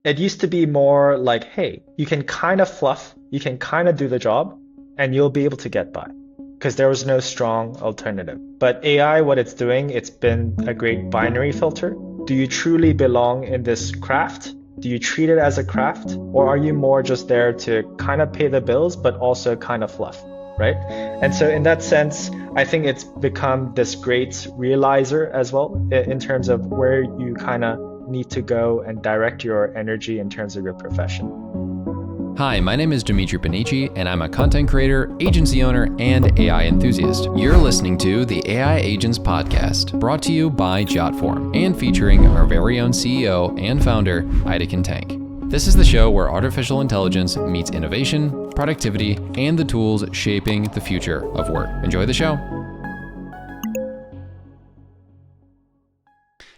It used to be more like, hey, you can kind of fluff, you can kind of do the job, and you'll be able to get by because there was no strong alternative. But AI, what it's doing, it's been a great binary filter. Do you truly belong in this craft? Do you treat it as a craft? Or are you more just there to kind of pay the bills, but also kind of fluff, right? And so, in that sense, I think it's become this great realizer as well in terms of where you kind of need to go and direct your energy in terms of your profession. Hi, my name is Demetri Panici, and I'm a content creator, agency owner, and AI enthusiast. You're listening to the AI Agents Podcast, brought to you by Jotform, and featuring our very own CEO and founder, Ida Tank. This is the show where artificial intelligence meets innovation, productivity, and the tools shaping the future of work. Enjoy the show.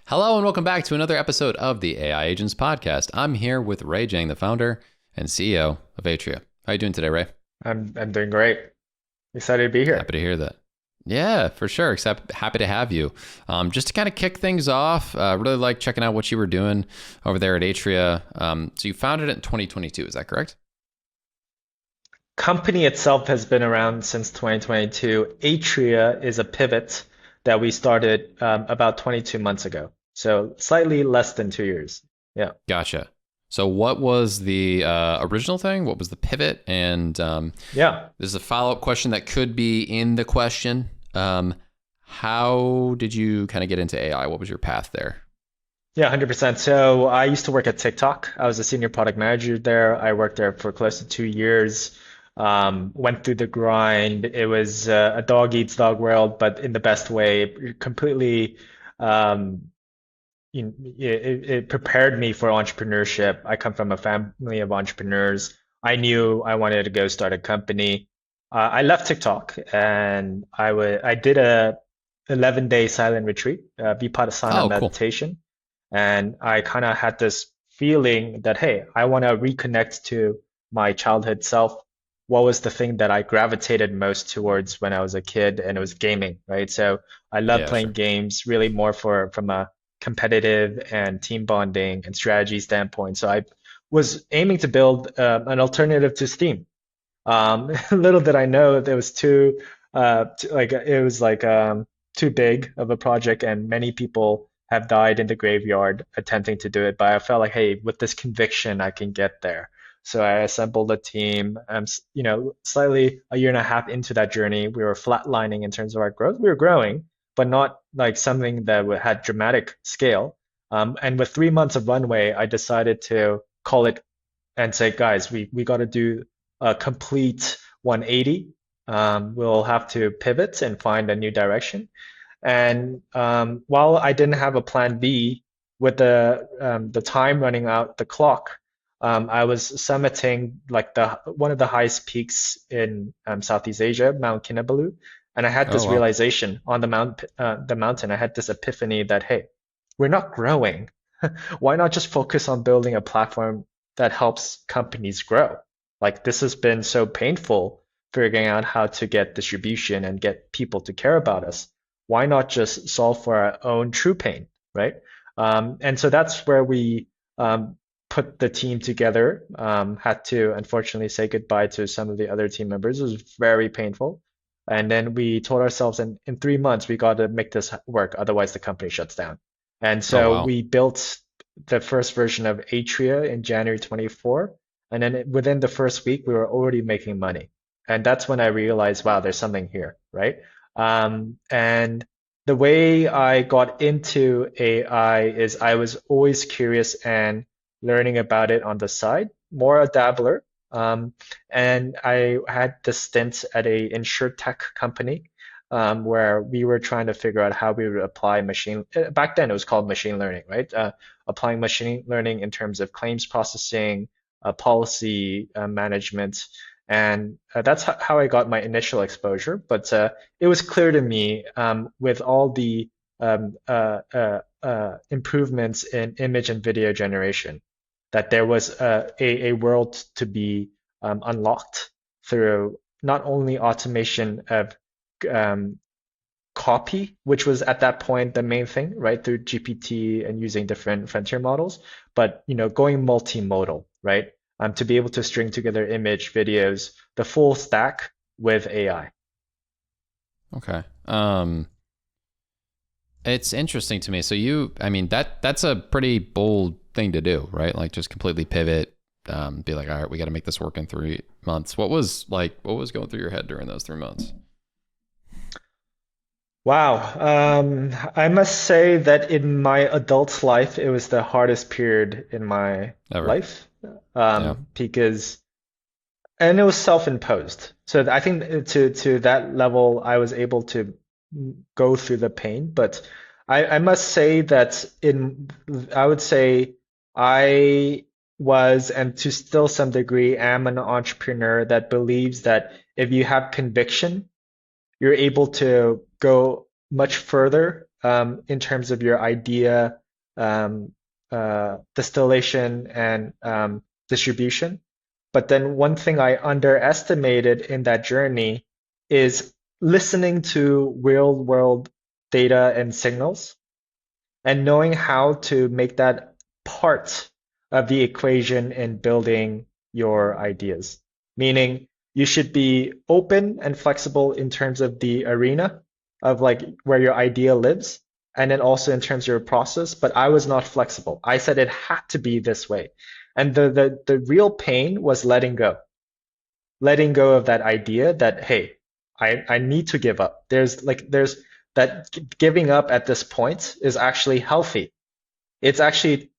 Hello, and welcome back to another episode of the AI Agents Podcast. I'm here with Ray Jang, the founder and CEO of Atria. How are you doing today, Ray? I'm doing great. Excited to be here. Happy to hear that. Yeah, for sure. Except happy to have you. Just to kind of kick things off, really like checking out what you were doing over there at Atria. So you founded it in 2022, is that correct? Company itself has been around since 2022. Atria is a pivot that we started about 22 months ago. So slightly less than 2 years. Yeah. Gotcha. So what was the original thing? What was the pivot? And Yeah. this is a follow-up question that could be in the question. How did you kind of get into AI? What was your path there? Yeah, 100%. So I used to work at TikTok. I was a senior product manager there. I worked there for close to 2 years. Went through the grind. It was a dog eats dog world, but in the best way. Completely um, it prepared me for entrepreneurship. I come from a family of entrepreneurs. I knew I wanted to go start a company. I left TikTok and I did a 11-day silent retreat, Vipassana Oh, cool. meditation, and I kind of had this feeling that hey, I want to reconnect to my childhood self. What was the thing that I gravitated most towards when I was a kid? And it was gaming, right? So I love Yeah, playing sure. games really more for from a competitive and team bonding and strategy standpoint. So I was aiming to build an alternative to Steam. Little did I know that it was like it was like too big of a project, and many people have died in the graveyard attempting to do it. But I felt like, hey, with this conviction, I can get there. So I assembled a team. Slightly a year and a half into that journey, we were flatlining in terms of our growth. We were growing, but not like something that had dramatic scale. And with 3 months of runway, I decided to call it and say, guys, we got to do a complete 180. We'll have to pivot and find a new direction. And while I didn't have a plan B, with the time running out, the clock, I was summiting like the one of the highest peaks in Southeast Asia, Mount Kinabalu, and I had Oh, this wow. realization on the mountain. I had this epiphany that hey, we're not growing. Why not just focus on building a platform that helps companies grow? Like this has been so painful figuring out how to get distribution and get people to care about us. Why not just solve for our own true pain, right? And so that's where we put the team together. Had to unfortunately say goodbye to some of the other team members. It was very painful. And then we told ourselves in 3 months we got to make this work, otherwise the company shuts down. And Oh, so wow. we built the first version of Atria in January 24. And then within the first week, we were already making money. And that's when I realized, wow, there's something here, right? And the way I got into AI is I was always curious and learning about it on the side, more a dabbler. And I had the stint at a insurtech company where we were trying to figure out how we would apply back then it was called machine learning, right? Applying machine learning in terms of claims processing, policy management. And that's how I got my initial exposure. But it was clear to me with all the improvements in image and video generation that there was a world to be unlocked through not only automation of um, copy, which was at that point the main thing, right? Through GPT and using different frontier models, but going multimodal, right? To be able to string together image, videos, the full stack with AI. Okay. It's interesting to me. So I mean, that's a pretty bold thing to do, right? Like just completely pivot, be like, all right, we got to make this work in 3 months. What was going through your head during those 3 months? Wow. I must say that in my adult life, it was the hardest period in my Ever. life. Yeah. Because and it was self-imposed. So I think to that level, I was able to go through the pain. But I must say that I would say I was, and to still some degree, am an entrepreneur that believes that if you have conviction, you're able to go much further in terms of your idea um, distillation and distribution. But then one thing I underestimated in that journey is listening to real world data and signals and knowing how to make that part of the equation in building your ideas. Meaning you should be open and flexible in terms of the arena of like where your idea lives, and then also in terms of your process. But I was not flexible. I said it had to be this way. And the real pain was letting go of that idea that, hey, I need to give up. There's that giving up at this point is actually healthy. It's actually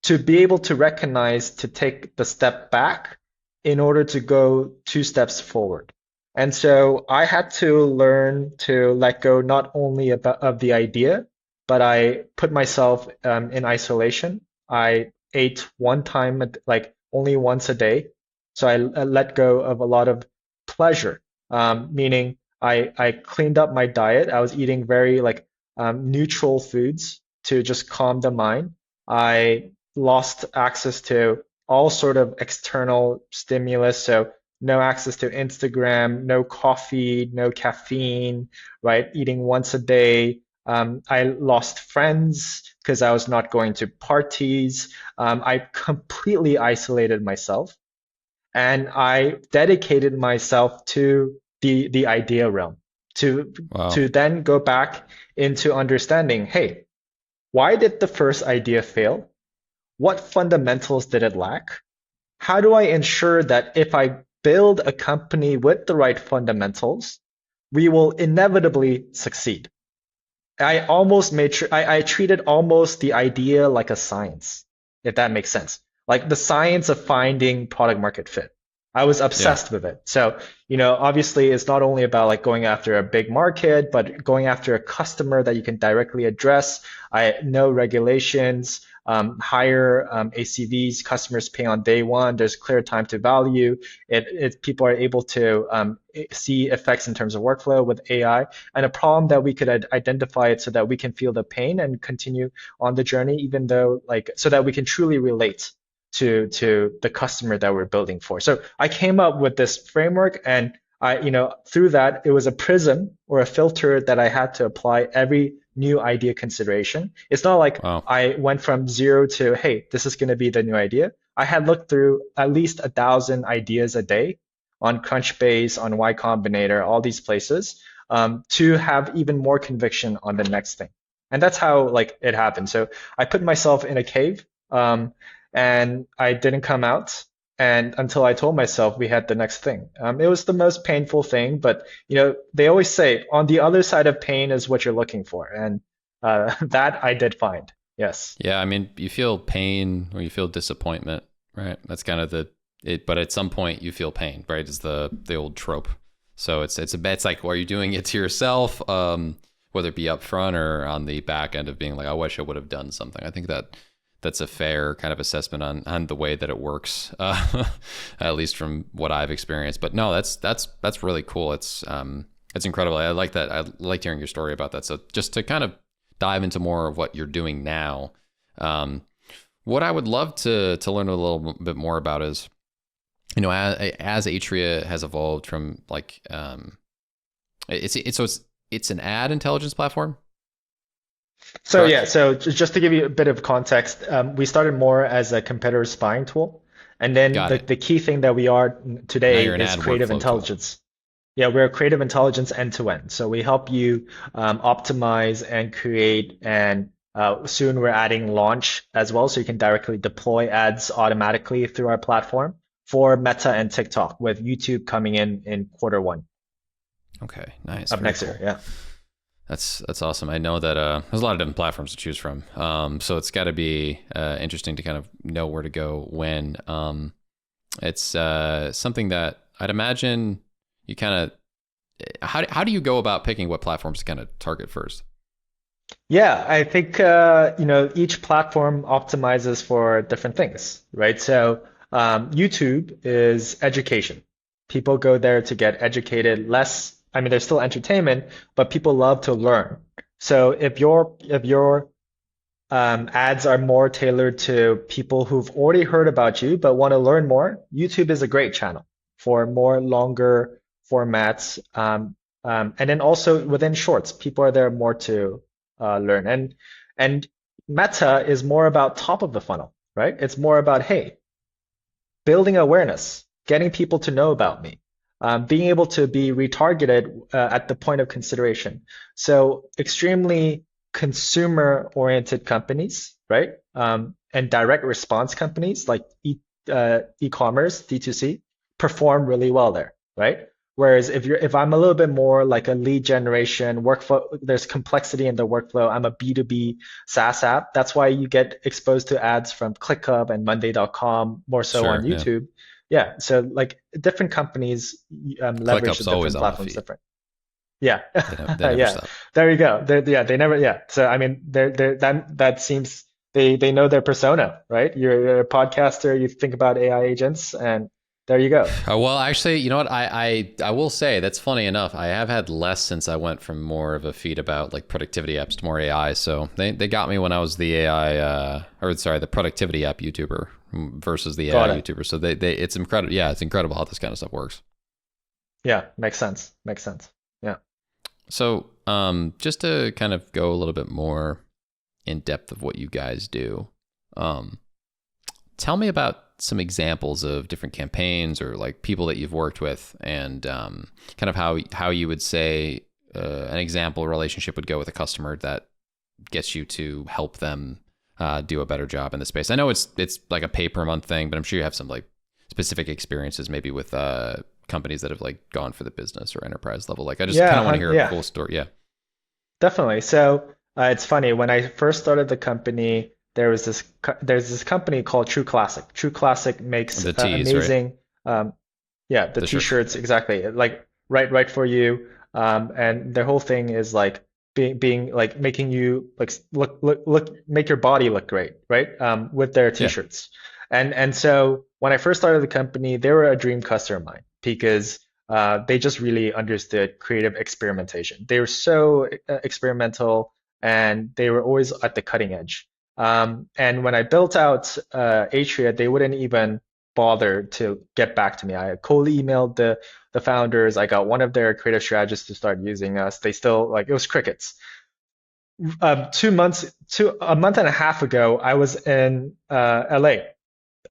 to be able to recognize to take the step back in order to go 2 steps forward. And so I had to learn to let go not only of the idea, but I put myself in isolation. I ate one time, like only once a day. So I let go of a lot of pleasure, meaning I cleaned up my diet. I was eating very like neutral foods to just calm the mind. I lost access to all sort of external stimulus. So no access to Instagram, no coffee, no caffeine, right? Eating once a day. I lost friends because I was not going to parties. I completely isolated myself and I dedicated myself to the idea realm to Wow. to then go back into understanding, hey, why did the first idea fail? What fundamentals did it lack? How do I ensure that if I build a company with the right fundamentals, we will inevitably succeed? I almost made sure I treated almost the idea like a science, if that makes sense. Like the science of finding product market fit. I was Yeah. obsessed with it. So, obviously it's not only about like going after a big market, but going after a customer that you can directly address. I know regulations, higher ACVs, customers pay on day one. There's clear time to value. People are able to see effects in terms of workflow with AI, and a problem that we could identify it so that we can feel the pain and continue on the journey, even though like so that we can truly relate to the customer that we're building for. So I came up with this framework, and through that it was a prism or a filter that I had to apply every new idea consideration. It's not like Wow. I went from zero to, hey, this is going to be the new idea. I had looked through at least 1,000 ideas a day on Crunchbase, on Y Combinator, all these places, to have even more conviction on the next thing. And that's how like it happened. So I put myself in a cave, and I didn't come out. And until I told myself we had the next thing. It was the most painful thing, but they always say on the other side of pain is what you're looking for. And that I did find. Yes. Yeah. I mean, you feel pain or you feel disappointment, right? That's kind of but at some point you feel pain, right? Is the old trope. So it's like, are you doing it to yourself? Whether it be up front or on the back end of being like, I wish I would have done something. I think that's a fair kind of assessment on the way that it works, at least from what I've experienced. But no, that's really cool. It's incredible. I like that. I liked hearing your story about that. So just to kind of dive into more of what you're doing now, what I would love to learn a little bit more about is, as Atria has evolved from like, it's it's an ad intelligence platform, So yeah, correct? so just to give you a bit of context, we started more as a competitor spying tool, and then Got it. the key thing that we are Now today you're an is ad creative workflow tool. intelligence. Yeah, we're creative intelligence end to end. So we help you optimize and create, and soon we're adding launch as well, so you can directly deploy ads automatically through our platform for Meta and TikTok, with YouTube coming in quarter one Okay, nice, of very next year. cool. Yeah. That's awesome. I know that there's a lot of different platforms to choose from. So it's got to be interesting to kind of know where to go when. It's something that I'd imagine you kind of. How do you go about picking what platforms to kind of target first? Yeah, I think each platform optimizes for different things, right? So YouTube is education. People go there to get educated. Less, I mean, there's still entertainment, but people love to learn. So if your ads are more tailored to people who've already heard about you but want to learn more, YouTube is a great channel for more longer formats. And then also within shorts, people are there more to learn. And Meta is more about top of the funnel, right? It's more about, hey, building awareness, getting people to know about me, being able to be retargeted at the point of consideration. So extremely consumer-oriented companies, right? And direct response companies like e-commerce, D2C, perform really well there, right? Whereas if I'm a little bit more like a lead generation workflow, there's complexity in the workflow. I'm a B2B SaaS app. That's why you get exposed to ads from ClickUp and Monday.com, more so on Sure, yeah. YouTube. Yeah, so like different companies leverage the ClickUp's always different on my platforms feed. different. Yeah, They never yeah. stop. There you go. Yeah, they never. Yeah. So I mean, that seems they know their persona, right? You're a podcaster. You think about AI agents, and there you go. Well, actually, you know what? I will say that's funny enough. I have had less since I went from more of a feed about like productivity apps to more AI. So they got me when I was the AI or sorry, the productivity app YouTuber versus the AI Got it. YouTuber. So they it's incredible. Yeah, it's incredible how this kind of stuff works. Yeah, makes sense. Makes sense. Yeah. So just to kind of go a little bit more in depth of what you guys do, um, tell me about some examples of different campaigns or like people that you've worked with, and kind of how you would say an example relationship would go with a customer that gets you to help them do a better job in the space. I know it's like a pay per month thing, but I'm sure you have some like specific experiences maybe with companies that have like gone for the business or enterprise level. Like I just kind Yeah, of want to hear a yeah, cool story. Yeah. definitely. So it's funny when I first started the company, there's this company called True Classic. True Classic makes The teas, right? amazing, um, yeah, the The shirts. t-shirts exactly, like right for you. And their whole thing is like being like making you like make your body look great, right? With their Yeah. t-shirts. And so when I first started the company, they were a dream customer of mine because they just really understood creative experimentation. They were so experimental, and they were always at the cutting edge. And when I built out Atria, they wouldn't even bother to get back to me. I cold emailed the founders. I got one of their creative strategists to start using us. They still like, it was crickets. 2 months, a month and a half ago, I was in LA,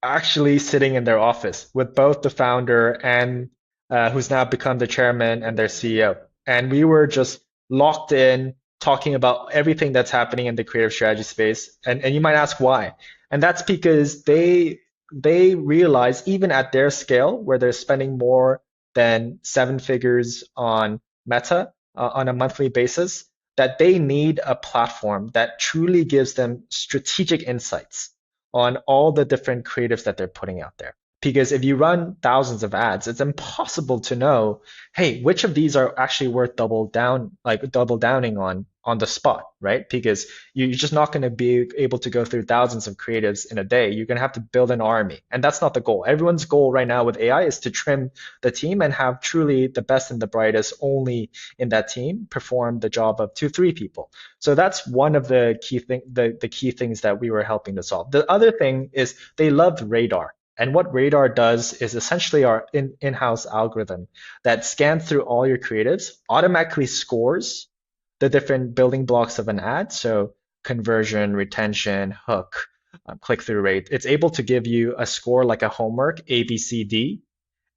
actually sitting in their office with both the founder and who's now become the chairman and their CEO. And we were just locked in talking about everything that's happening in the creative strategy space. And you might ask why. And that's because they realize even at their scale, where they're spending more than seven figures on Meta on a monthly basis, that they need a platform that truly gives them strategic insights on all the different creatives that they're putting out there. Because if you run thousands of ads, it's impossible to know, hey, which of these are actually worth double downing on the spot, right? Because you're just not going to be able to go through thousands of creatives in a day. You're going to have to build an army. And that's not the goal. Everyone's goal right now with AI is to trim the team and have truly the best and the brightest only in that team perform the job of two, three people. So that's one of the key things that we were helping to solve. The other thing is they loved radar. And what Radar does is essentially our in-house algorithm that scans through all your creatives, automatically scores the different building blocks of an ad. So conversion, retention, hook, click-through rate. It's able to give you a score like a homework, A, B, C, D,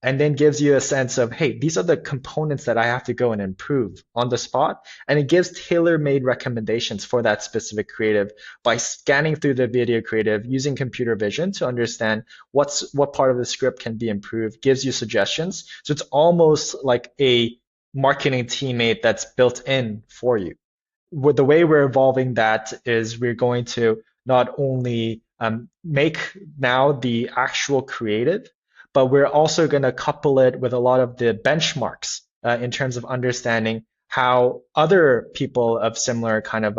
and then gives you a sense of, hey, these are the components that I have to go and improve on the spot. And it gives tailor-made recommendations for that specific creative by scanning through the video creative using computer vision to understand what part of the script can be improved, gives you suggestions. So it's almost like a marketing teammate that's built in for you. The way we're evolving that is we're going to not only make now the actual creative, but we're also going to couple it with a lot of the benchmarks in terms of understanding how other people of similar kind of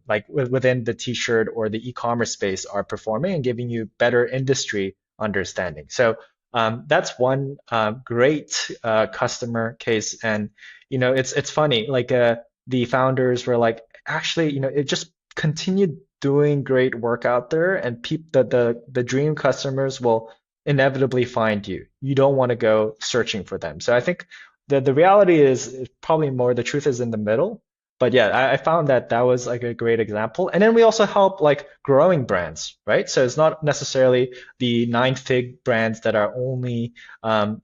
like within the t-shirt or the e-commerce space are performing and giving you better industry understanding. So that's one great customer case. And it's funny, like the founders were like, actually, it just continued doing great work out there, and the dream customers will inevitably find you. You don't want to go searching for them. So I think the reality is probably more the truth is in the middle. But yeah, I found that was like a great example. And then we also help like growing brands, right? So it's not necessarily the 9-fig brands that are only doing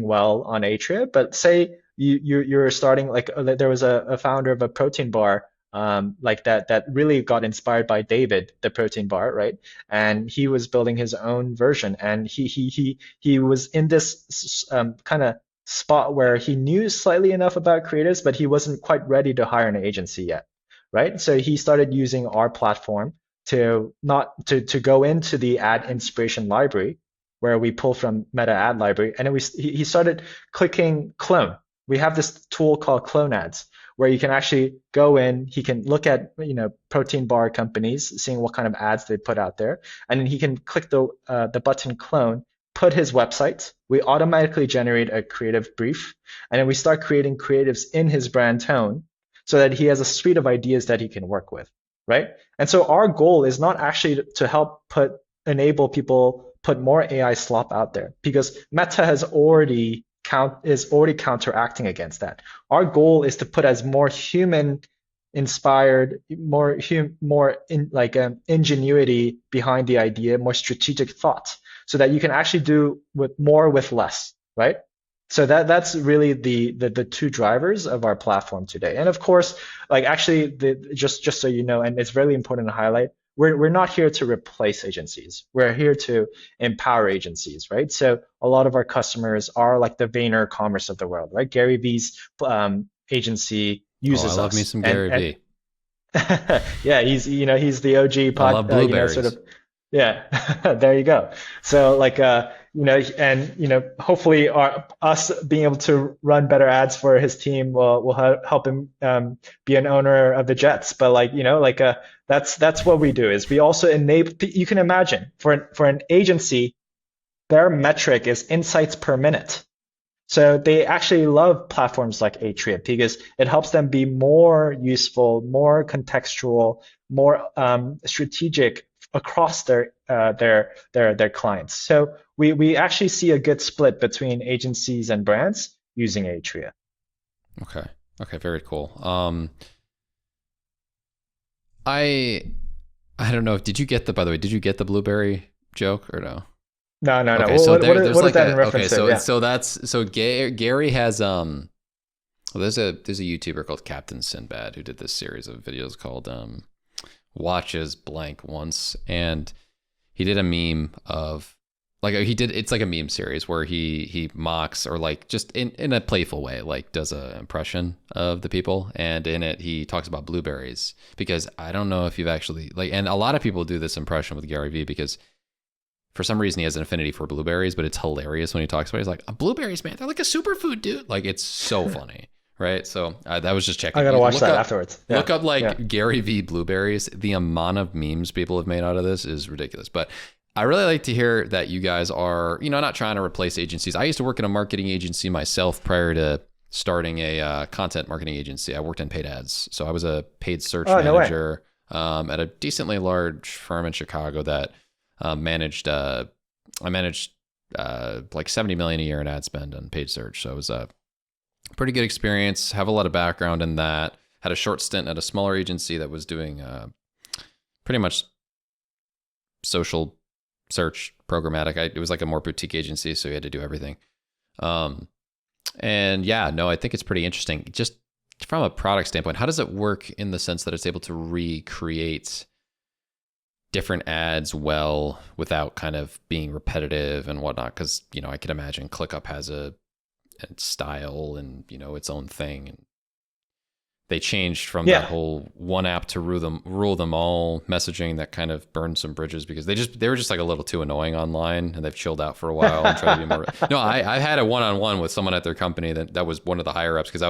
well on Atria, but say you're starting like there was a founder of a protein bar like that really got inspired by David, the protein bar, right? And he was building his own version, and he was in this kind of spot where he knew slightly enough about creatives, but he wasn't quite ready to hire an agency yet, right? So he started using our platform to not to go into the ad inspiration library where we pull from Meta Ad Library, and then he started clicking clone. We have this tool called Clone Ads, where you can actually go in, he can look at protein bar companies, seeing what kind of ads they put out there, and then he can click the button clone, put his website. We automatically generate a creative brief, and then we start creating creatives in his brand tone so that he has a suite of ideas that he can work with, right? And so our goal is not actually to help enable people put more AI slop out there, because Meta is already counteracting against that. Our goal is to put as more human inspired, more ingenuity behind the idea, more strategic thought, so that you can actually do with more with less, right? So that's really the two drivers of our platform today. And of course, like actually, just so you know, and it's really important to highlight, we're not here to replace agencies. We're here to empower agencies, right? So a lot of our customers are like the Vayner Commerce of the world, right? Gary V's agency uses us. I love me some Gary V. Yeah, he's the OG I love blueberries. Yeah, there you go. So like and hopefully us being able to run better ads for his team will help him be an owner of the Jets. But that's what we do, is we also enable. You can imagine for an agency, their metric is insights per minute. So they actually love platforms like Atria because it helps them be more useful, more contextual, more strategic across their clients. So we actually see a good split between agencies and brands using Atria. Okay, very cool. I don't know. By the way, did you get the blueberry joke or no? No. Okay, so what is like that in reference to? Yeah. Gary has there's a YouTuber called Captain Sinbad who did this series of videos called Watches Blank Once, and he did a meme of it's like a meme series where he mocks, or like just in a playful way, like does a impression of the people, and in it he talks about blueberries, because I don't know if you've actually and a lot of people do this impression with Gary Vee because for some reason he has an affinity for blueberries, but it's hilarious when he talks about it. He's like, blueberries, man, they're like a superfood, dude. Like, it's so funny. Right. So that was just checking. I got to watch that afterwards. Yeah. Look up Gary Vee blueberries. The amount of memes people have made out of this is ridiculous. But I really like to hear that you guys are, not trying to replace agencies. I used to work in a marketing agency myself prior to starting a content marketing agency. I worked in paid ads. So I was a paid search manager at a decently large firm in Chicago that I managed like 70 million a year in ad spend on paid search. So it was a pretty good experience. Have a lot of background in that. Had a short stint at a smaller agency that was doing pretty much social search programmatic. It was like a more boutique agency, so you had to do everything. And yeah, no, I think it's pretty interesting. Just from a product standpoint, how does it work in the sense that it's able to recreate different ads well without kind of being repetitive and whatnot? Because, you know, I can imagine ClickUp has a style and, you know, its own thing. And they changed from that whole one app to rule them all messaging that kind of burned some bridges because they were just like a little too annoying online, and they've chilled out for a while and tried to be more. No, I had a one-on-one with someone at their company that was one of the higher ups, because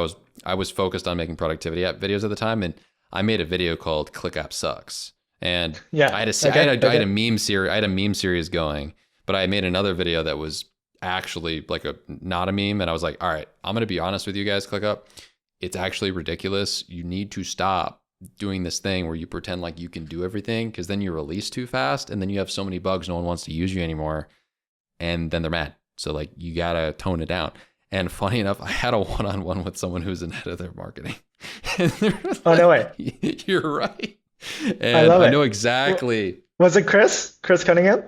I was focused on making productivity app videos at the time, and I made a video called "ClickUp Sucks," and I had a meme series going, but I made another video that was actually like not a meme, and I was like, all right, I'm gonna be honest with you guys, ClickUp. It's actually ridiculous. You need to stop doing this thing where you pretend like you can do everything, because then you release too fast and then you have so many bugs, no one wants to use you anymore. And then they're mad. So like you got to tone it down. And funny enough, I had a one-on-one with someone who's in head of their marketing. And oh, no way. You're right. And I know exactly. Was it Chris? Chris Cunningham?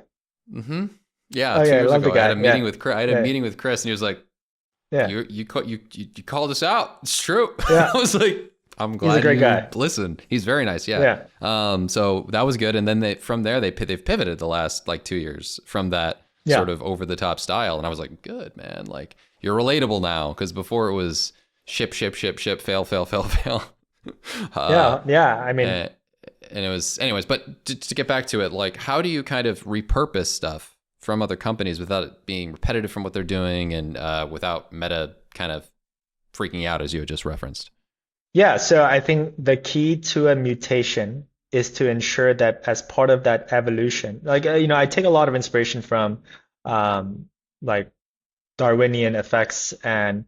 Mm-hmm. Yeah. Oh, 2 yeah, years I love ago, the guy. I had a meeting with Chris. Meeting with Chris, and he was like, yeah, you called us out. It's true. Yeah. I was like, I'm glad. He's a great guy. Listen, he's very nice. Yeah. So that was good. And then they've pivoted the last like 2 years from that sort of over the top style. And I was like, good, man. Like, you're relatable now. Cause before it was ship, fail. Yeah. I mean, and it was anyways, but to get back to it, like, how do you kind of repurpose stuff from other companies without it being repetitive from what they're doing, and without Meta kind of freaking out, as you had just referenced? Yeah, so I think the key to a mutation is to ensure that as part of that evolution, like, I take a lot of inspiration from like Darwinian effects and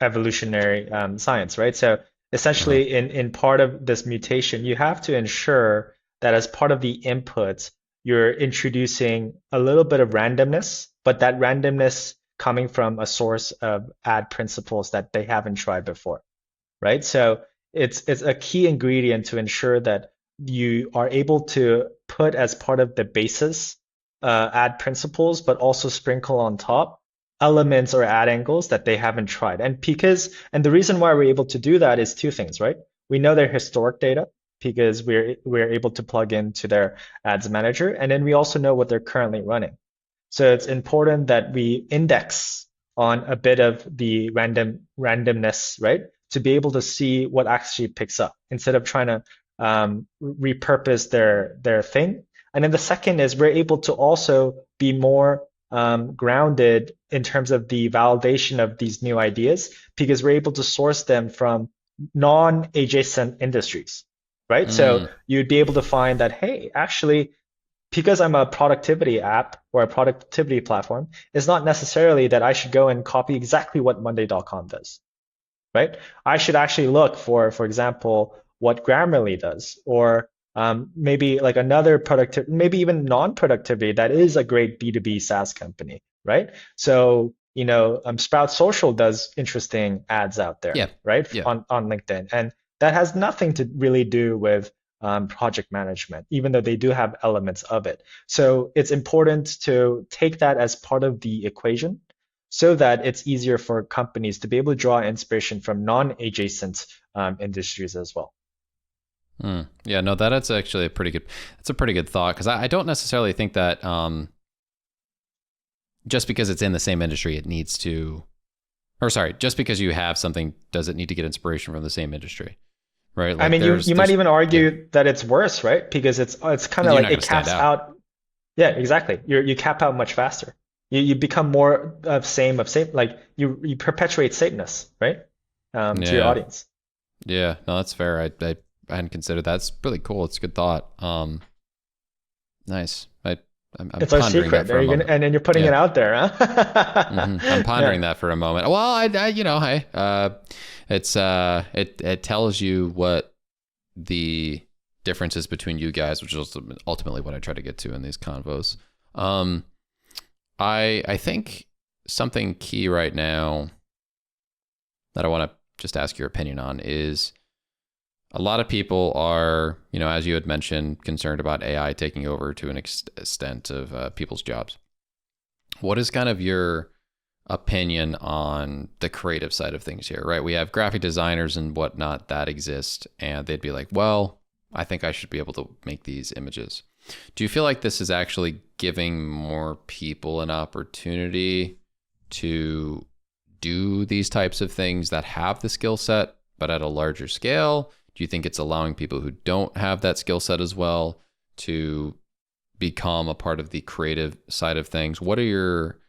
evolutionary science, right? So essentially, in part of this mutation, you have to ensure that as part of the inputs, you're introducing a little bit of randomness, but that randomness coming from a source of ad principles that they haven't tried before, right? So it's a key ingredient to ensure that you are able to put as part of the basis ad principles, but also sprinkle on top elements or ad angles that they haven't tried. And the reason why we're able to do that is two things, right? We know their historic data, because we're able to plug into their ads manager, and then we also know what they're currently running. So it's important that we index on a bit of the randomness, right, to be able to see what actually picks up instead of trying to repurpose their thing. And then the second is we're able to also be more grounded in terms of the validation of these new ideas, because we're able to source them from non-adjacent industries. Right. So you'd be able to find that, hey, actually, because I'm a productivity app or a productivity platform, it's not necessarily that I should go and copy exactly what Monday.com does. Right. I should actually look for example, what Grammarly does, or maybe like another maybe even non-productivity that is a great B2B SaaS company. Right. So, Sprout Social does interesting ads out there. Right. On LinkedIn. And that has nothing to really do with project management, even though they do have elements of it. So it's important to take that as part of the equation so that it's easier for companies to be able to draw inspiration from non-adjacent industries as well. Yeah, no, that's actually a pretty good thought, because I don't necessarily think that just because it's in the same industry, just because you have something, does it need to get inspiration from the same industry? Right. Like, I mean, you might even argue that it's worse, right? Because it's kind of like it caps out. Yeah, exactly. You cap out much faster. You become more of same, like you perpetuate sameness, right? To your audience. Yeah, no, that's fair. I hadn't considered that. It's really cool. It's a good thought. Nice. It's our secret. And then you're putting it out there, huh? I'm pondering that for a moment. Well, it tells you what the differences between you guys, which is ultimately what I try to get to in these convos. Um, I think something key right now that I want to just ask your opinion on is a lot of people are, as you had mentioned, concerned about AI taking over to an extent of people's jobs. What is kind of your opinion on the creative side of things here, right? We have graphic designers and whatnot that exist, and they'd be like, well, I think I should be able to make these images. Do you feel like this is actually giving more people an opportunity to do these types of things that have the skill set, but at a larger scale? Do you think it's allowing people who don't have that skill set as well to become a part of the creative side of things? What are your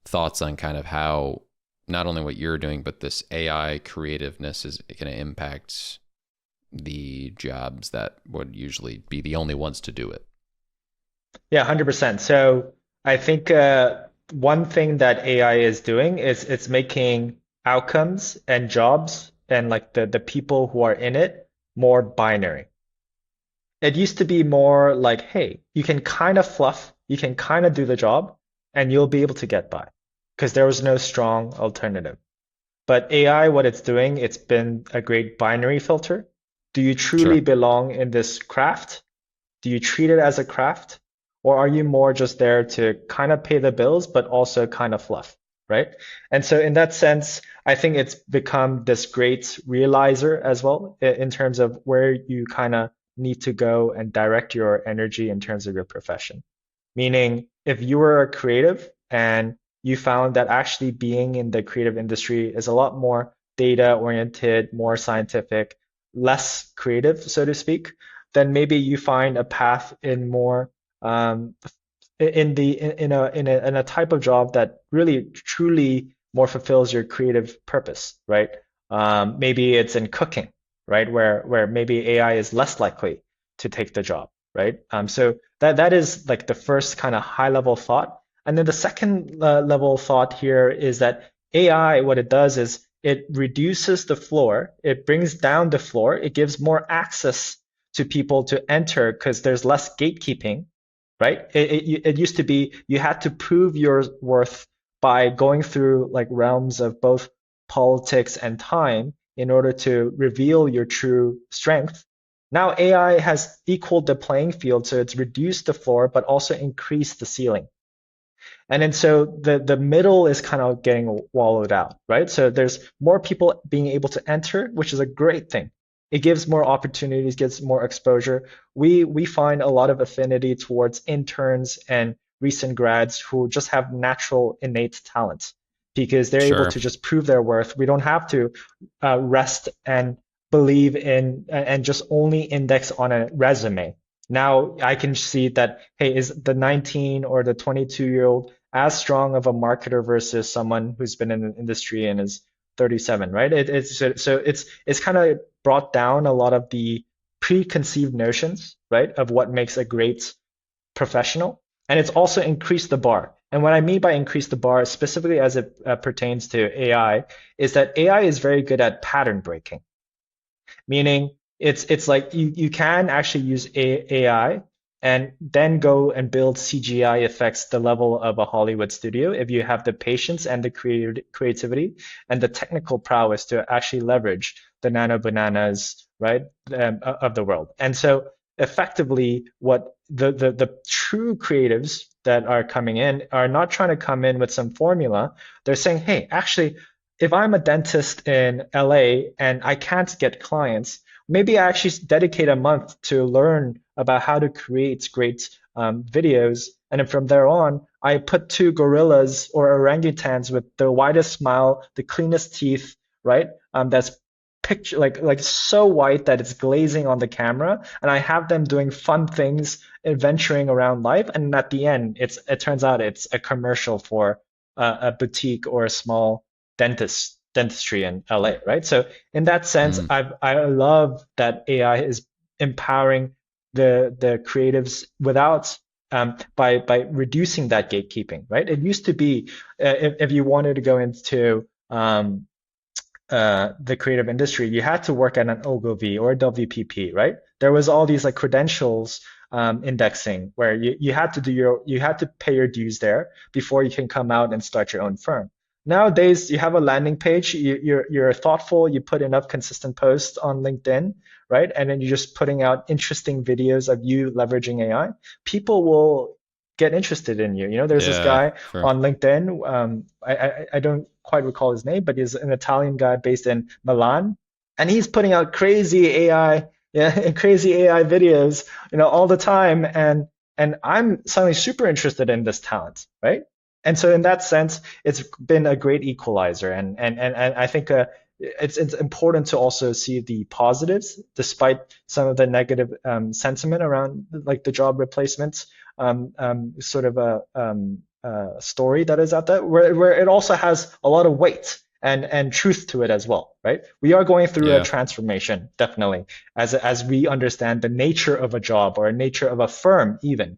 thoughts on kind of how not only what you're doing, but this AI creativeness is going to impact the jobs that would usually be the only ones to do it? Yeah, 100%. So I think one thing that AI is doing is it's making outcomes and jobs and like the people who are in it more binary. It used to be more like, hey, you can kind of fluff, you can kind of do the job, and you'll be able to get by because there was no strong alternative. But AI, what it's doing, it's been a great binary filter. Do you truly Sure. belong in this craft? Do you treat it as a craft? Or are you more just there to kind of pay the bills, but also kind of fluff, right? And so in that sense, I think it's become this great realizer as well in terms of where you kind of need to go and direct your energy in terms of your profession. Meaning, if you were a creative and you found that actually being in the creative industry is a lot more data oriented, more scientific, less creative, so to speak, then maybe you find a path in more um, in a type of job that really truly more fulfills your creative purpose, right? Maybe it's in cooking, right? Where maybe AI is less likely to take the job, right? So that is like the first kind of high level thought. And then the second level thought here is that AI, what it does is it reduces the floor, it brings down the floor, it gives more access to people to enter because there's less gatekeeping, right? It used to be you had to prove your worth by going through like realms of both politics and time in order to reveal your true strength. Now AI has equaled the playing field, so it's reduced the floor, but also increased the ceiling. And then so the middle is kind of getting wallowed out, right? So there's more people being able to enter, which is a great thing. It gives more opportunities, gives more exposure. We find a lot of affinity towards interns and recent grads who just have natural innate talent because they're able Sure. to just prove their worth. We don't have to rest and believe in and just only index on a resume. Now I can see that, hey, is the 19 or the 22-year-old as strong of a marketer versus someone who's been in an industry and is 37, right? It's kind of brought down a lot of the preconceived notions, right, of what makes a great professional, and it's also increased the bar. And what I mean by increase the bar, specifically as it pertains to AI, is that AI is very good at pattern breaking, meaning it's like you can actually use AI and then go and build CGI effects the level of a Hollywood studio if you have the patience and the creativity and the technical prowess to actually leverage the nano bananas, right, of the world. And so effectively, what the true creatives that are coming in are not trying to come in with some formula. They're saying, hey, actually, if I'm a dentist in LA and I can't get clients, maybe I actually dedicate a month to learn about how to create great videos. And then from there on, I put two gorillas or orangutans with the widest smile, the cleanest teeth, right? That's picture like so white that it's glazing on the camera, and I have them doing fun things, adventuring around life, and at the end, it turns out it's a commercial for a boutique or a small dentistry in LA, right? So in that sense, Mm. I love that AI is empowering the creatives without by reducing that gatekeeping, right? It used to be if you wanted to go into the creative industry, you had to work at an Ogilvy or a WPP, right? there was all these like credentials indexing where you had to pay your dues there before you can come out and start your own firm. Nowadays, you have a landing page, you're thoughtful, you put enough consistent posts on LinkedIn, right? And then you're just putting out interesting videos of you leveraging AI. People will get interested in you. You know, there's this Yeah, guy sure. on LinkedIn. I don't quite recall his name, but he's an Italian guy based in Milan, and he's putting out crazy AI, yeah, crazy AI videos, you know, all the time. And I'm suddenly super interested in this talent, right? And so in that sense, it's been a great equalizer. And I think it's important to also see the positives, despite some of the negative sentiment around like the job replacements sort of a story that is out there, where it also has a lot of weight and truth to it as well, right? We are going through a Yeah. transformation, definitely, as we understand the nature of a job or a nature of a firm, even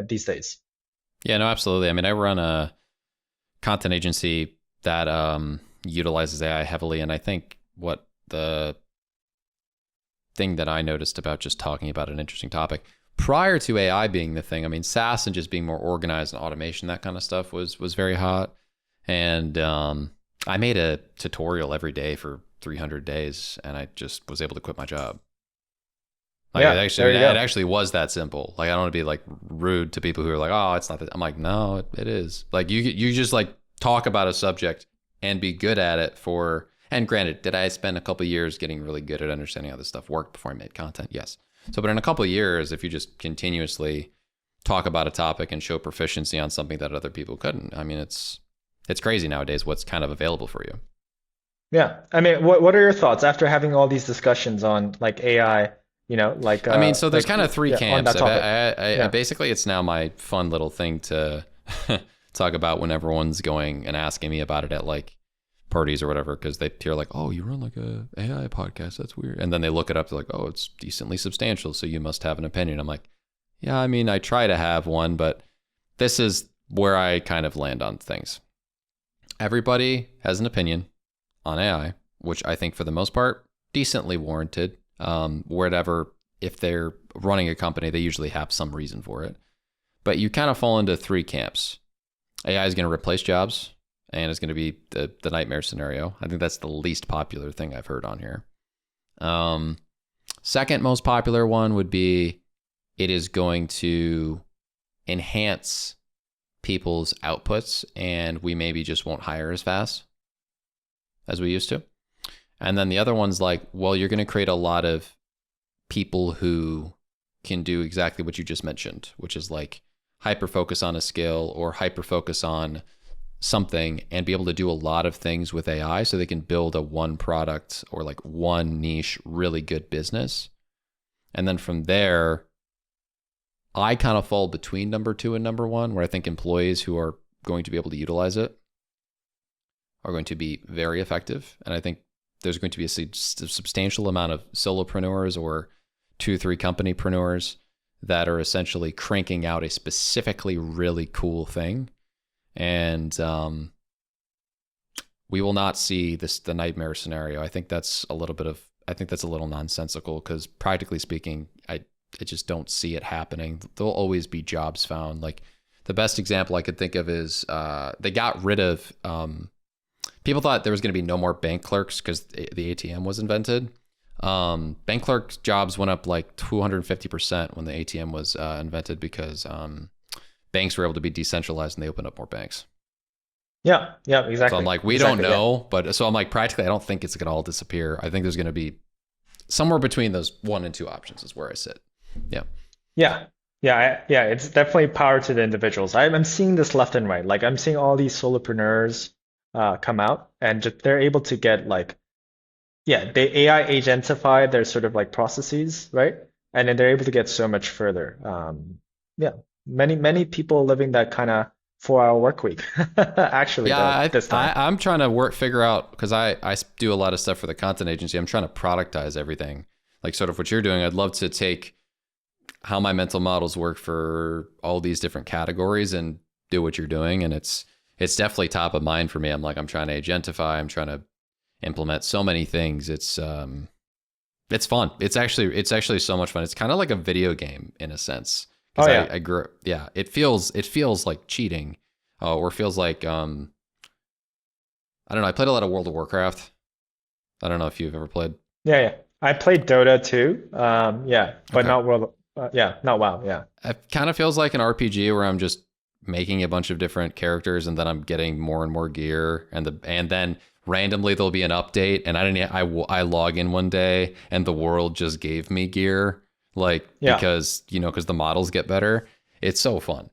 these days. Yeah, no, absolutely. I mean, I run a content agency that utilizes AI heavily, and I think what the thing that I noticed about just talking about an interesting topic prior to AI being the thing, I mean, SaaS and just being more organized and automation, that kind of stuff was very hot. And I made a tutorial every day for 300 days, and I just was able to quit my job. Like Yeah, there you it go. actually was that simple. Like I don't want to be like rude to people who are like, oh, it's not that. I'm like, no, it is. Like you just like talk about a subject and be good at it for. And granted, did I spend a couple of years getting really good at understanding how this stuff worked before I made content? Yes. So, but in a couple of years, if you just continuously talk about a topic and show proficiency on something that other people couldn't, I mean, it's crazy nowadays what's kind of available for you. Yeah. I mean, what are your thoughts after having all these discussions on like AI, you know, I mean, so there's like kind of three yeah, on camps. that topic. I Yeah. basically it's now my fun little thing to talk about when everyone's going and asking me about it at like parties or whatever, because they hear like, oh, you run like a AI podcast, that's weird, and then they look it up, they're like, oh, it's decently substantial, so you must have an opinion. I'm like, yeah, I mean, I try to have one, but this is where I kind of land on things. Everybody has an opinion on AI, which I think for the most part decently warranted. Whatever, if they're running a company, they usually have some reason for it. But you kind of fall into three camps. AI is going to replace jobs, and it's going to be the nightmare scenario. I think that's the least popular thing I've heard on here. Second most popular one would be it is going to enhance people's outputs, and we maybe just won't hire as fast as we used to. And then the other one's like, well, you're going to create a lot of people who can do exactly what you just mentioned, which is like hyper focus on a skill or hyper focus on something and be able to do a lot of things with AI so they can build a one product or like one niche, really good business. And then from there, I kind of fall between number two and number one, where I think employees who are going to be able to utilize it are going to be very effective. And I think there's going to be a substantial amount of solopreneurs or 2-3 companypreneurs that are essentially cranking out a specifically really cool thing. And we will not see the nightmare scenario. I think that's a little nonsensical, because practically speaking, I just don't see it happening. There'll always be jobs found. Like the best example I could think of is they got rid of people thought there was going to be no more bank clerks because the ATM was invented. Bank clerk jobs went up like 250% when the ATM was invented, because banks were able to be decentralized and they opened up more banks. Yeah, yeah, So I'm exactly. like, we don't Exactly, yeah. know, but so I'm like, practically, I don't think it's going to all disappear. I think there's going to be somewhere between those 1 and 2 options is where I sit. Yeah. Yeah. Yeah, yeah, it's definitely power to the individuals. I'm seeing this left and right. Like I'm seeing all these solopreneurs come out and just, they're able to get like, yeah, they AI agentify their sort of like processes, right? And then they're able to get so much further. Yeah, many people living that kind of 4-hour work week, actually, Yeah, though, this time. I'm trying to figure out, because I do a lot of stuff for the content agency. I'm trying to productize everything, like sort of what you're doing. I'd love to take how my mental models work for all these different categories and do what you're doing. And it's definitely top of mind for me. I'm trying to agentify. I'm trying to implement so many things. It's It's fun. It's actually so much fun. It's kind of like a video game in a sense Oh because yeah. I grew yeah. It feels like cheating, or feels like I don't know. I played a lot of World of Warcraft. I don't know if you've ever played. Yeah, yeah. I played Dota too. Yeah, but Okay. not World. Yeah, not WoW. Yeah, It kind of feels like an RPG where I'm just making a bunch of different characters and then I'm getting more and more gear and then randomly there'll be an update and I log in one day and the world just gave me gear like yeah, because the models get better. It's so fun.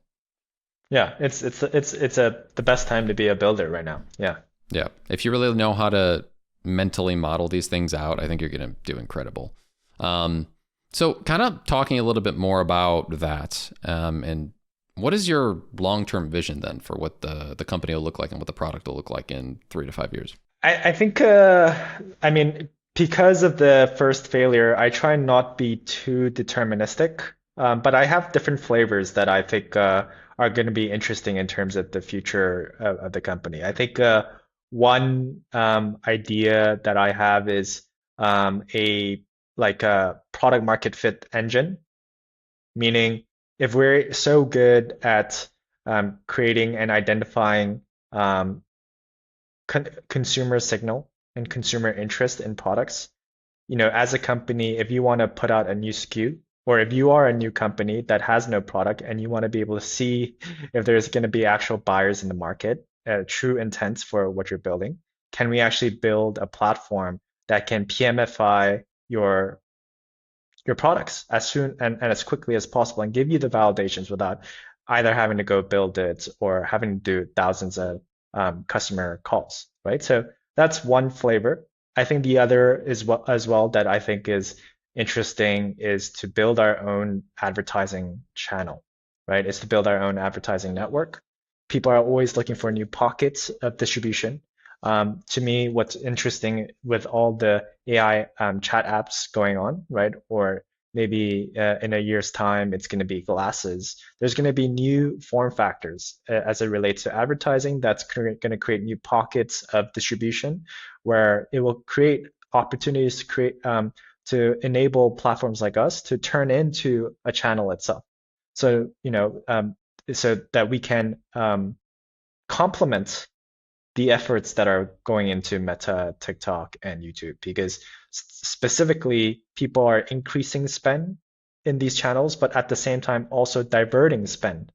yeah. It's a the best time to be a builder right now. Yeah. Yeah. If you really know how to mentally model these things out, I think you're going to do incredible. Um, so, kind of talking a little bit more about that, and what is your long-term vision then for what the company will look like and what the product will look like in 3 to 5 years? I think I mean because of the first failure, I try not be too deterministic. But I have different flavors that I think are going to be interesting in terms of the future of the company. I think one idea that I have is a like a product market fit engine, meaning if we're so good at creating and identifying um, consumer signal and consumer interest in products. As a company, if you want to put out a new SKU, or if you are a new company that has no product and you want to be able to see if there's going to be actual buyers in the market, true intents for what you're building, can we actually build a platform that can PMFI your your products as soon and as quickly as possible and give you the validations without either having to go build it or having to do thousands of customer calls, right? So that's one flavor. I think the other is as well that I think is interesting is to build our own advertising channel, right? It's to build our own advertising network. People are always looking for new pockets of distribution. To me, what's interesting with all the AI chat apps going on, right? Or maybe in a year's time, it's going to be glasses. There's going to be new form factors as it relates to advertising that's going to create new pockets of distribution where it will create opportunities to create to enable platforms like us to turn into a channel itself. So, so that we can complement the efforts that are going into Meta, TikTok, and YouTube because specifically people are increasing spend in these channels, but at the same time also diverting spend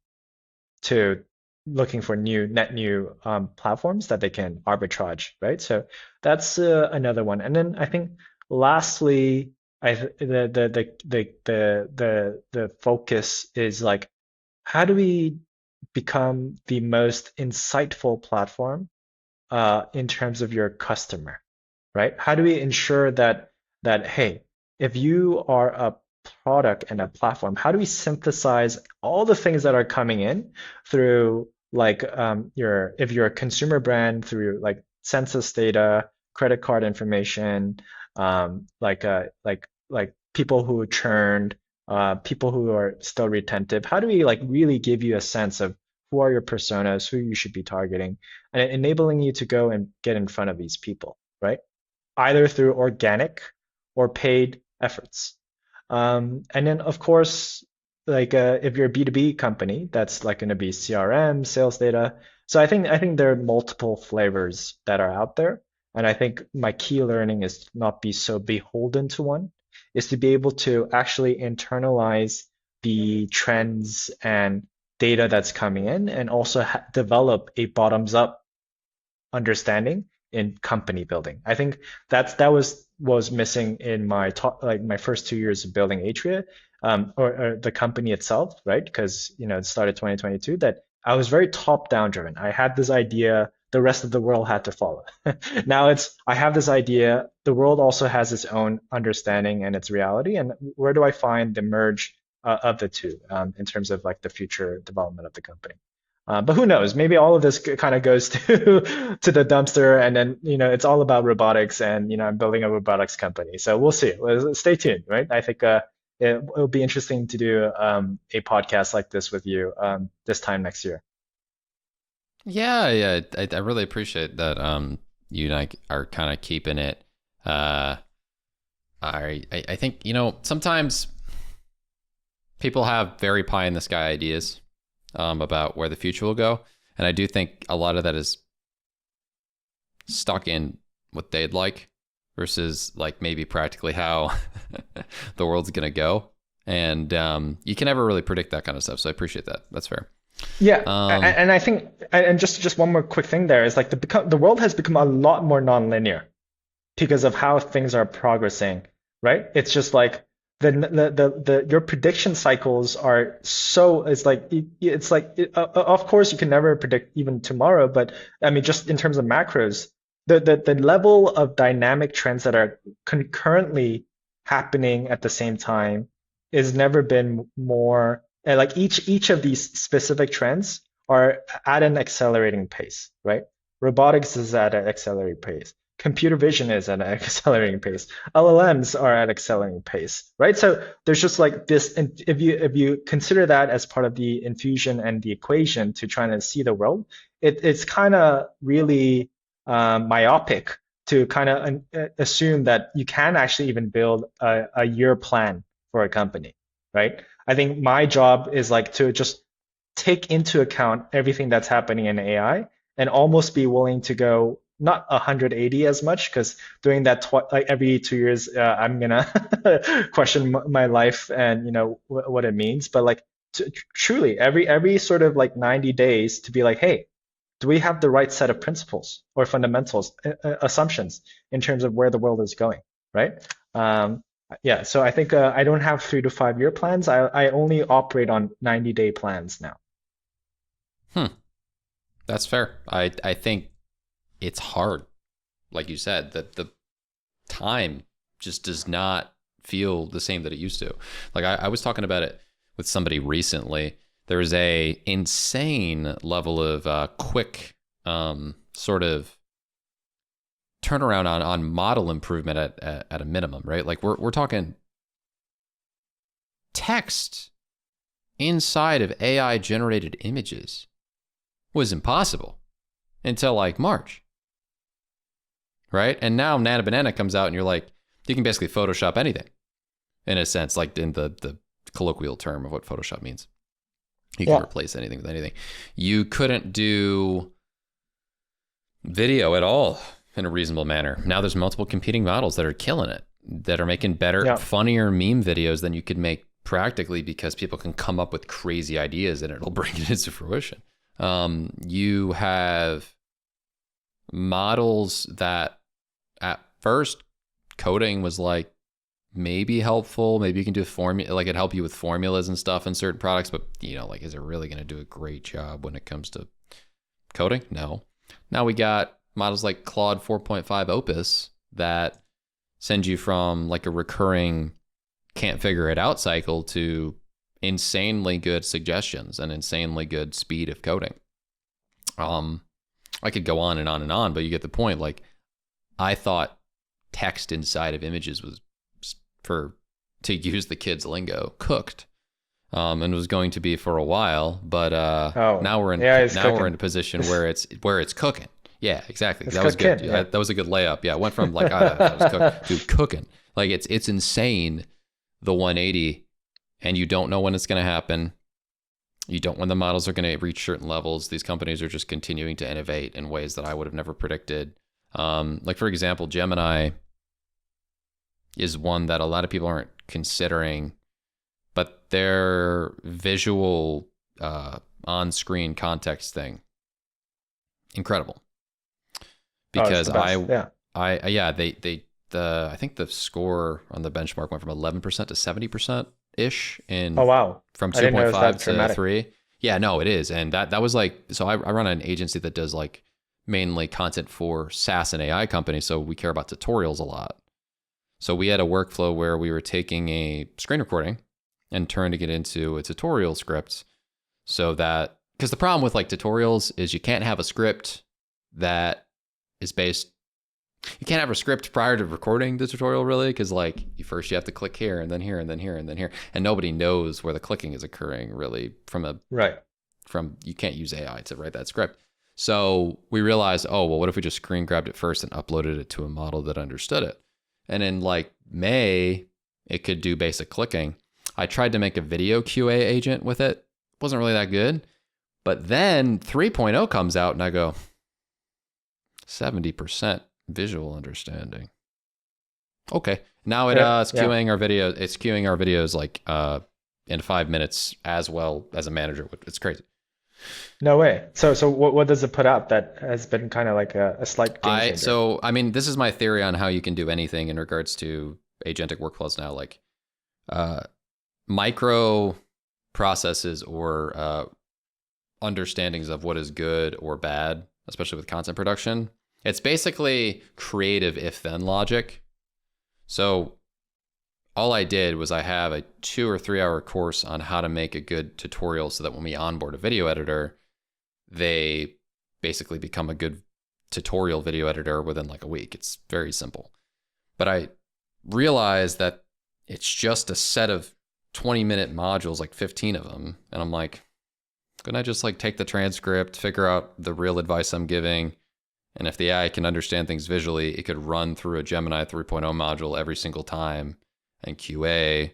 to looking for net new platforms that they can arbitrage, right? So that's another one. And then I think lastly, the focus is like how do we become the most insightful platform in terms of your customer, right? How do we ensure that hey, if you are a product and a platform, how do we synthesize all the things that are coming in through like your if you're a consumer brand through like census data, credit card information, like people who churned, people who are still retentive. How do we like really give you a sense of who are your personas, who you should be targeting, and enabling you to go and get in front of these people, right? Either through organic or paid efforts. And then, of course, like if you're a B2B company, that's like going to be CRM, sales data. So I think there are multiple flavors that are out there. And I think my key learning is to not be so beholden to one, is to be able to actually internalize the trends and data that's coming in and also develop a bottoms up understanding in company building. I think that was missing in my top, like my first 2 years of building Atria, or the company itself, right? Because it started 2022. That I was very top down driven. I had this idea, the rest of the world had to follow. Now it's I have this idea, the world also has its own understanding and its reality, and where do I find the merge of the two in terms of like the future development of the company? But who knows? Maybe all of this kind of goes to to the dumpster, and then it's all about robotics, and I'm building a robotics company. So we'll see. Stay tuned, right? I think it'll be interesting to do a podcast like this with you this time next year. Yeah, yeah, I really appreciate that. You and I are kind of keeping it. Uh, I think, sometimes people have very pie in the sky ideas about where the future will go. And I do think a lot of that is stuck in what they'd like versus like maybe practically how the world's going to go. And you can never really predict that kind of stuff. So I appreciate that. That's fair. Yeah, Um, and I think, and just one more quick thing there is like the world has become a lot more nonlinear because of how things are progressing, right? It's just like your prediction cycles are so of course you can never predict even tomorrow, but I mean just in terms of macros, the level of dynamic trends that are concurrently happening at the same time has never been more, and like each of these specific trends are at an accelerating pace, right? Robotics is at an accelerating pace. Computer vision is at an accelerating pace. LLMs are at accelerating pace, right? So there's just like this, and if you consider that as part of the infusion and the equation to trying to see the world, it's kind of really myopic to kind of assume that you can actually even build a year plan for a company, right? I think my job is like to just take into account everything that's happening in AI and almost be willing to go not 180 as much because doing that like every 2 years, I'm gonna question my life and what it means. But like truly, every sort of like 90 days to be like, hey, do we have the right set of principles or fundamentals, assumptions in terms of where the world is going, right? Yeah, so I think I don't have 3 to 5 year plans. I only operate on 90-day plans now. hmm, that's fair. I think it's hard, like you said, that the time just does not feel the same that it used to. Like I was talking about it with somebody recently. There's a insane level of quick sort of turnaround on model improvement at a minimum, right? Like we're talking text inside of AI generated images was impossible until like March, right? And now Nana Banana comes out and you're like, you can basically Photoshop anything in a sense, like in the colloquial term of what Photoshop means. You can Yeah. replace anything with anything. You couldn't do video at all in a reasonable manner. Now there's multiple competing models that are killing it, that are making better, Yeah. funnier meme videos than you could make practically because people can come up with crazy ideas and it'll bring it into fruition. You have models that at first coding was like maybe helpful. Maybe you can do formula, like it help you with formulas and stuff in certain products, but like, is it really going to do a great job when it comes to coding? No. Now we got models like Claude 4.5 Opus that send you from like a recurring can't figure it out cycle to insanely good suggestions and insanely good speed of coding. I could go on and on and on, but you get the point. Like I thought text inside of images was, to use the kids' lingo, cooked, and was going to be for a while. But now we're in it's we're in cooking. a position where it's cooking. Yeah, exactly. It's That was good. cooking. Yeah. That was a good layup. Yeah, it went from like that was cooked to cooking. Like it's insane, the 180, and you don't know when it's going to happen. You don't when the models are going to reach certain levels. These companies are just continuing to innovate in ways that I would have never predicted. Like for example, Gemini is one that a lot of people aren't considering, but their visual on-screen context thing, incredible. Oh, it's Because the best. Yeah. I think the score on the benchmark went from 11% to 70% ish Oh, in wow. from I didn't know it was 2.5 that to dramatic. 3. Yeah, no, it is. And that was like, so I run an agency that does like mainly content for SaaS and AI companies. So we care about tutorials a lot. So we had a workflow where we were taking a screen recording and turning it into a tutorial script, so that, because the problem with like tutorials is you can't have a script that is based, you can't have a script prior to recording the tutorial really, because like first you have to click here and then here and then here and then here, and nobody knows where the clicking is occurring really Right. you can't use AI to write that script. So we realized, oh, well, what if we just screen grabbed it first and uploaded it to a model that understood it? And then like May, it could do basic clicking. I tried to make a video QA agent with it. Wasn't really that good. But then 3.0 comes out and I go, 70% visual understanding. Okay. Now it's Yeah. queuing our video. It's queuing our videos like in 5 minutes as well as a manager would. It's crazy. No way. So what does it put out that has been kind of like a slight game changer? I mean, this is my theory on how you can do anything in regards to agentic workflows now. Like uh, micro processes or understandings of what is good or bad, especially with content production. It's basically creative if then logic. So all I did was I have a 2 or 3 hour course on how to make a good tutorial so that when we onboard a video editor, they basically become a good tutorial video editor within like a week. It's very simple. But I realized that it's just a set of 20-minute modules, like 15 of them. And I'm like, couldn't I just like take the transcript, figure out the real advice I'm giving? And if the AI can understand things visually, it could run through a Gemini 3.0 module every single time and QA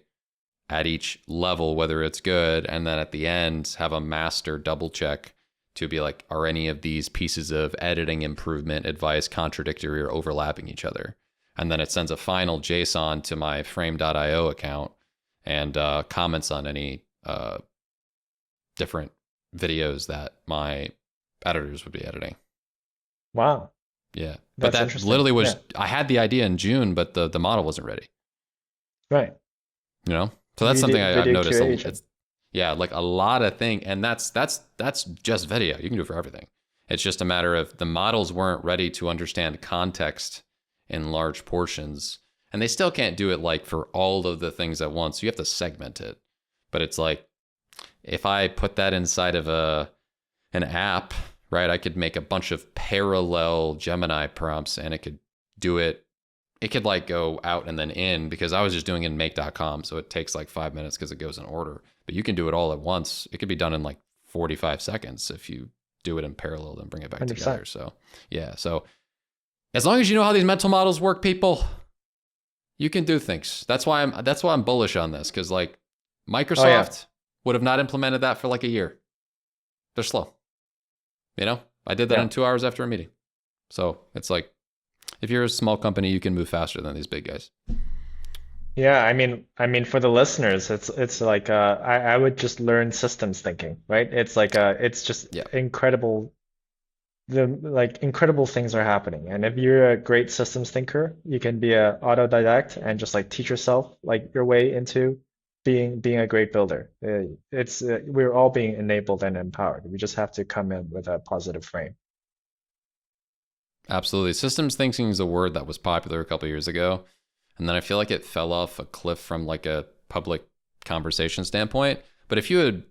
at each level, whether it's good. And then at the end, have a master double check to be like, are any of these pieces of editing improvement advice contradictory or overlapping each other? And then it sends a final JSON to my frame.io account and comments on any different videos that my editors would be editing. Wow. Yeah. But That's that interesting. literally was, Yeah. I had the idea in June, but the model wasn't ready, Right. you know? So that's something I've Video noticed. QA agent. It's, yeah, like a lot of things. And that's just video. You can do it for everything. It's just a matter of the models weren't ready to understand context in large portions. And they still can't do it like for all of the things at once. You have to segment it. But it's like, if I put that inside of an app, right, I could make a bunch of parallel Gemini prompts and it could do it. It could like go out and then in, because I was just doing it in make.com. So it takes like 5 minutes because it goes in order. But you can do it all at once. It could be done in like 45 seconds if you do it in parallel, then bring it back 100%. together. So yeah. So as long as you know how these mental models work, people, you can do things. That's why I'm bullish on this, because like Oh yeah. Microsoft would have not implemented that for like a year. They're slow. You know, I did that Yeah. in 2 hours after a meeting. So it's like, if you're a small company, you can move faster than these big guys. Yeah, I mean, for the listeners, it's like I would just learn systems thinking, right? It's like it's just Yeah, incredible. The like incredible things are happening, and if you're a great systems thinker, you can be a autodidact and just like teach yourself like your way into being a great builder. It's we're all being enabled and empowered. We just have to come in with a positive frame. absolutely. Systems thinking is a word that was popular a couple of years ago. And then I feel like it fell off a cliff from like a public conversation standpoint. But if you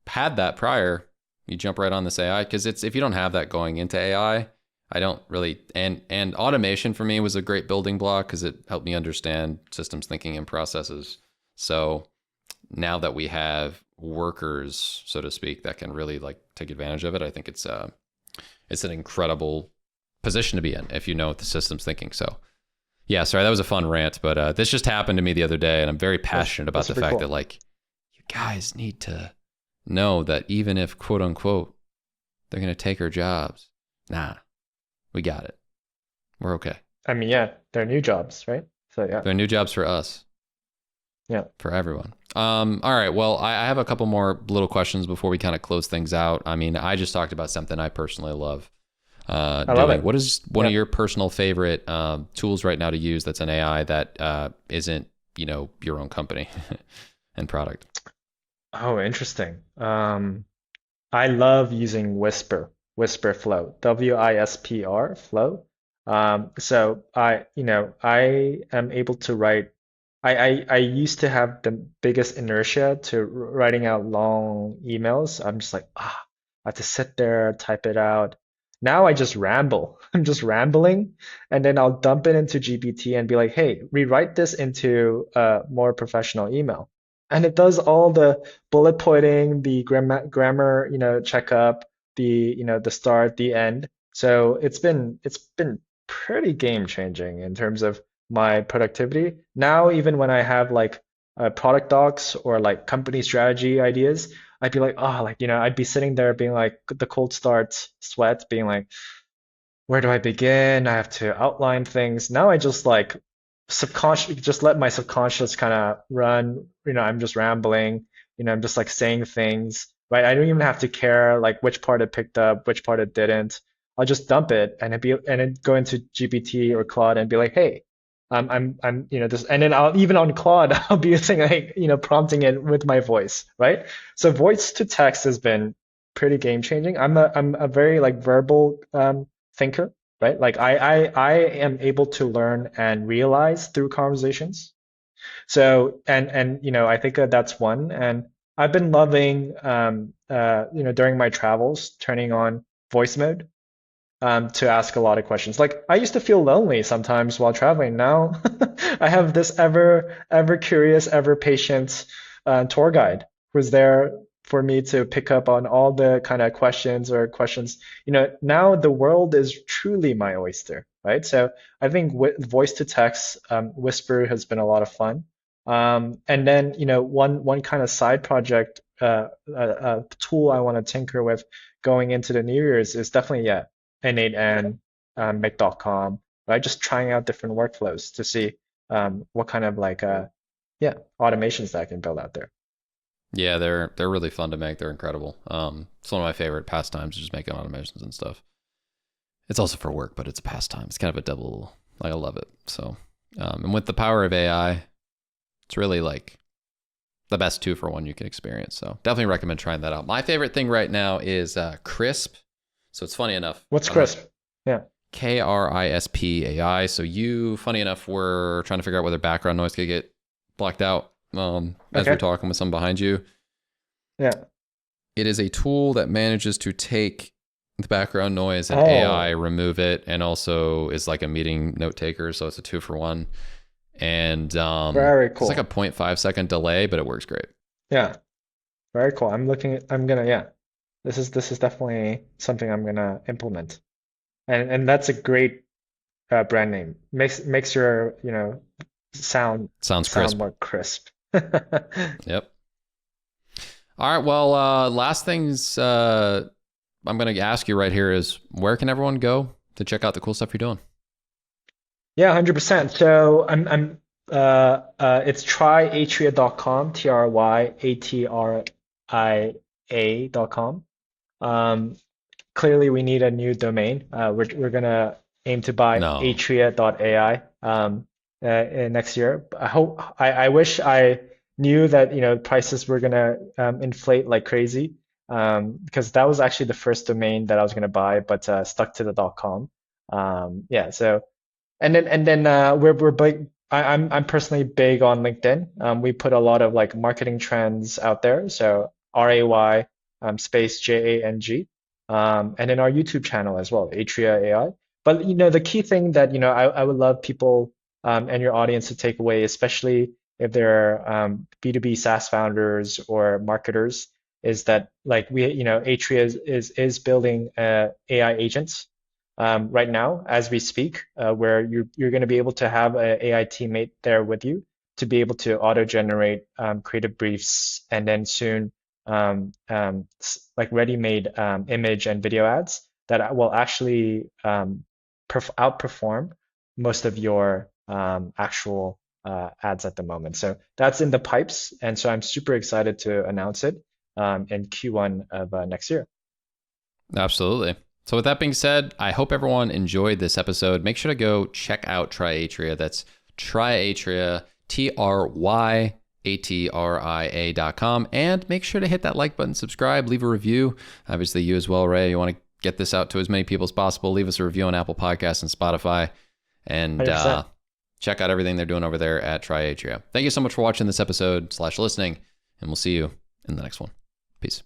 had that prior, you jump right on this AI, because it's, if you don't have that going into AI, I don't really, and automation for me was a great building block because it helped me understand systems thinking and processes. So now that we have workers, so to speak, that can really like take advantage of it, I think it's an incredible position to be in if you know the systems thinking. So yeah, sorry, that was a fun rant, but this just happened to me the other day, and I'm very passionate about That's the super fact that cool. like you guys need to know that even if quote unquote they're gonna take our jobs, nah, we got it. We're okay. I mean, yeah, they're new jobs, right? So yeah, They're new jobs for us, yeah, for everyone. All right. Well, I have a couple more little questions before we kind of close things out. I mean, I just talked about something I personally love I love doing. it. What is one Yeah. of your personal favorite tools right now to use that's an AI that isn't, your own company and product? Oh, interesting. I love using Whisper Flow, WISPR Flow. So I am able to write. I used to have the biggest inertia to writing out long emails. I'm just like, I have to sit there, type it out. Now I just ramble. I'm just rambling, and then I'll dump it into GPT and be like, hey, rewrite this into a more professional email. And it does all the bullet pointing, the grammar, checkup, the start, the end. So it's been pretty game changing in terms of my productivity. Now, even when I have like product docs or like company strategy ideas, I'd be like, oh, like, I'd be sitting there being like the cold starts, sweat, being like, where do I begin? I have to outline things. Now I just like subconscious, just let my subconscious kind of run. I'm just rambling. I'm just like saying things, right? I don't even have to care like which part it picked up, which part it didn't. I'll just dump it and it go into GPT or Claude and be like, hey, this, and then I'll even on Claude, I'll be using like, prompting it with my voice, right? So voice to text has been pretty game changing. I'm a very like verbal thinker, right? Like I am able to learn and realize through conversations. So I think that that's one. And I've been loving during my travels turning on voice mode to ask a lot of questions. Like I used to feel lonely sometimes while traveling. Now I have this ever curious, ever patient tour guide who's there for me to pick up on all the kind of questions. Now the world is truly my oyster, right? So I think voice to text Whisper has been a lot of fun. And then, one kind of side project, tool I want to tinker with going into the New Year's is definitely, yeah, N8N, make.com, right? Just trying out different workflows to see what kind of like yeah, automations that I can build out there. Yeah, they're really fun to make. They're incredible. It's one of my favorite pastimes, just making automations and stuff. It's also for work, but it's a pastime. It's kind of a double. Like I love it. So, and with the power of AI, it's really like the best 2-for-1 you can experience. So definitely recommend trying that out. My favorite thing right now is Crisp. So it's funny enough. What's Crisp? Yeah. Crisp AI. So funny enough, we're trying to figure out whether background noise could get blocked out as we're talking with someone behind you. Yeah. It is a tool that manages to take the background noise and AI remove it, and also is like a meeting note taker. So it's a 2-for-1. And very cool. It's like a 0.5 second delay, but it works great. Yeah. Very cool. Yeah. This is definitely something I'm gonna implement. And that's a great brand name. Makes your, Sounds crisp. more crisp. Yep. All right. Well, last things I'm going to ask you right here is, where can everyone go to check out the cool stuff you're doing? Yeah, 100%. So it's tryatria.com, TRYATRIA.com. Clearly we need a new domain. We're gonna aim to buy atria.ai next year. I wish I knew that prices were gonna inflate like crazy, because that was actually the first domain that I was gonna buy, but stuck to the .com. Yeah, so and then we're big. I'm personally big on LinkedIn. We put a lot of like marketing trends out there. So RAY space JANG, and then our YouTube channel as well, Atria AI. But the key thing that I would love people and your audience to take away, especially if they're B2B SaaS founders or marketers, is that like Atria is building AI agents right now as we speak, where you're going to be able to have an AI teammate there with you to be able to auto generate creative briefs, and then soon like ready-made image and video ads that will actually outperform most of your actual ads at the moment. So that's in the pipes, and so I'm super excited to announce it in Q1 of next year. Absolutely. So with that being said, I hope everyone enjoyed this episode. Make sure to go check out Tryatria. That's Tryatria, TRYATRIA.com. And make sure to hit that like button, subscribe, leave a review. Obviously, you as well, Ray. You want to get this out to as many people as possible. Leave us a review on Apple Podcasts and Spotify. And check out everything they're doing over there at Tryatria. Thank you so much for watching this episode / listening, and we'll see you in the next one. Peace.